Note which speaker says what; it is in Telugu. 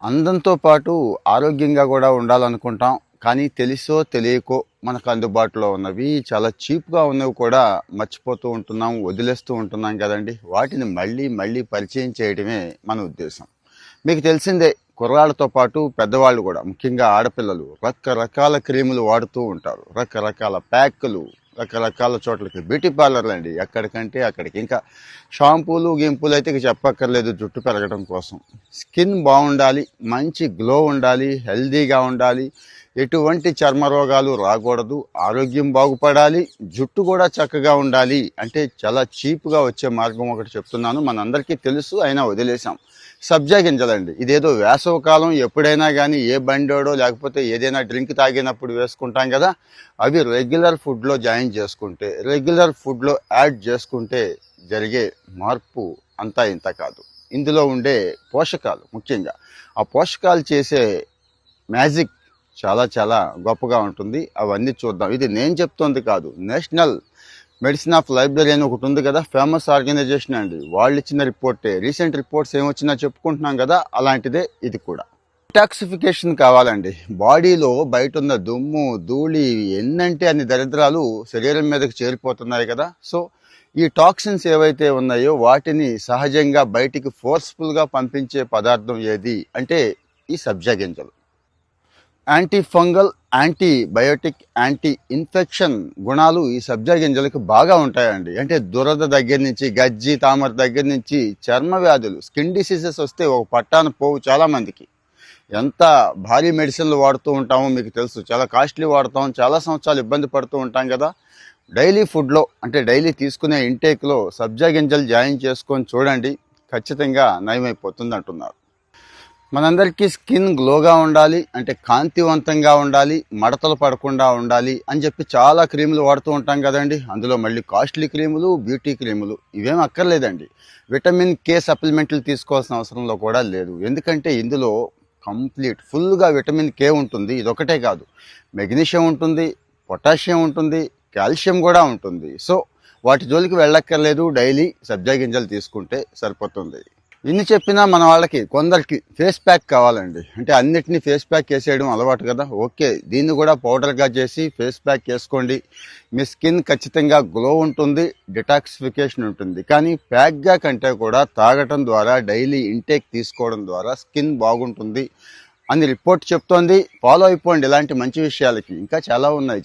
Speaker 1: అందంతో పాటు ఆరోగ్యంగా కూడా ఉండాలనుకుంటాం. కానీ తెలిసో తెలియకో మనకు అందుబాటులో ఉన్నవి చాలా చీప్‌గా ఉన్నవి కూడా మర్చిపోతూ ఉంటున్నాం, వదిలేస్తూ ఉంటున్నాం కదండీ! వాటిని మళ్ళీ మళ్ళీ పరిచయం చేయడమే మన ఉద్దేశం. మీకు తెలిసిందే కుర్రాళ్ళతో పాటు పెద్దవాళ్ళు కూడా ముఖ్యంగా ఆడపిల్లలు రకరకాల క్రీములు వాడుతూ ఉంటారు. రకరకాల ప్యాకులు, రకరకాల చోట్లకి బ్యూటీ పార్లర్లు అండి ఎక్కడికంటే అక్కడికి. ఇంకా షాంపూలు గింపులు అయితే ఇక చెప్పక్కర్లేదు జుట్టు పెరగడం కోసం. స్కిన్ బాగుండాలి, మంచి గ్లో ఉండాలి, హెల్దీగా ఉండాలి, ఎటువంటి చర్మ రోగాలు రాకూడదు, ఆరోగ్యం బాగుపడాలి, జుట్టు కూడా చక్కగా ఉండాలి అంటే చాలా చీప్గా వచ్చే మార్గం ఒకటి చెప్తున్నాను. మనందరికీ తెలుసు, అయినా వదిలేసాం. సబ్జా గింజలండి. ఇదేదో వేసవకాలం ఎప్పుడైనా కానీ ఏ బండోడో లేకపోతే ఏదైనా డ్రింక్ తాగినప్పుడు వేసుకుంటాం కదా, అవి రెగ్యులర్ ఫుడ్లో జాయిన్ చేసుకుంటే, రెగ్యులర్ ఫుడ్లో యాడ్ చేసుకుంటే జరిగే మార్పు అంతా ఇంత కాదు. ఇందులో ఉండే పోషకాలు ముఖ్యంగా ఆ పోషకాలు చేసే మ్యాజిక్ చాలా చాలా గొప్పగా ఉంటుంది. అవన్నీ చూద్దాం. ఇది నేను చెప్తోంది కాదు, నేషనల్ మెడిసిన్ ఆఫ్ లైబ్రరీ అని ఒకటి ఉంది కదా, ఫేమస్ ఆర్గనైజేషన్ అండి. వాళ్ళు ఇచ్చిన రిపోర్టే. రీసెంట్ రిపోర్ట్స్ ఏమొచ్చినా చెప్పుకుంటున్నాం కదా, అలాంటిదే ఇది కూడా. డిటాక్సిఫికేషన్ కావాలండి. బాడీలో బయట ఉన్న దుమ్ము ధూళి ఎన్నంటే అన్ని దరిద్రాలు శరీరం మీదకి చేరిపోతున్నాయి కదా. సో ఈ టాక్సిన్స్ ఏవైతే ఉన్నాయో వాటిని సహజంగా బయటికి ఫోర్స్ఫుల్గా పంపించే పదార్థం ఏది అంటే ఈ సబ్జా గింజలు. Anti fungal, antibiotic, anti infection గుణాలు ఈ సబ్జా గింజలకు బాగా ఉంటాయండి. అంటే దురద దగ్గర నుంచి, గజ్జి తామర దగ్గర నుంచి, చర్మ వ్యాధులు, స్కిన్ డిసీజెస్ వస్తే ఒక పట్టాన పోవు చాలామందికి. ఎంత భారీ మెడిసిన్లు వాడుతూ ఉంటామో మీకు తెలుసు, చాలా కాస్ట్లీ వాడుతాం, చాలా సంవత్సరాలు ఇబ్బంది పడుతూ ఉంటాం కదా. డైలీ ఫుడ్లో అంటే డైలీ తీసుకునే ఇంటేక్లో సబ్జా గింజలు జాయిన్ చేసుకొని చూడండి, ఖచ్చితంగా నయమైపోతుంది అంటున్నారు. మనందరికీ స్కిన్ గ్లోగా ఉండాలి అంటే కాంతివంతంగా ఉండాలి, మడతలు పడకుండా ఉండాలి అని చెప్పి చాలా క్రీములు వాడుతూ ఉంటాం కదండి. అందులో మళ్ళీ కాస్ట్లీ క్రీములు, బ్యూటీ క్రీములు ఇవేం అక్కర్లేదండి. విటమిన్ కే సప్లిమెంట్లు తీసుకోవాల్సిన అవసరంలో కూడా లేదు. ఎందుకంటే ఇందులో కంప్లీట్ ఫుల్గా విటమిన్ కే ఉంటుంది. ఇదొకటే కాదు, మెగ్నీషియం ఉంటుంది, పొటాషియం ఉంటుంది, కాల్షియం కూడా ఉంటుంది. సో వాటి జోలికి వెళ్ళక్కర్లేదు, డైలీ సబ్జా గింజలు తీసుకుంటే సరిపోతుంది. ఇన్ని చెప్పినా మన వాళ్ళకి కొందరికి ఫేస్ ప్యాక్ కావాలండి. అంటే అన్నిటినీ ఫేస్ ప్యాక్ వేసేయడం అలవాటు కదా. ఓకే, దీన్ని కూడా పౌడర్గా చేసి ఫేస్ ప్యాక్ వేసుకోండి. మీ స్కిన్ ఖచ్చితంగా గ్లో ఉంటుంది, డిటాక్సిఫికేషన్ ఉంటుంది. కానీ ప్యాక్గా కంటే కూడా తాగటం ద్వారా, డైలీ ఇంటేక్ తీసుకోవడం ద్వారా స్కిన్ బాగుంటుంది అని రిపోర్ట్ చెప్తోంది. ఫాలో అయిపోండి ఇలాంటి మంచి విషయాలకి. ఇంకా చాలా ఉన్నాయి.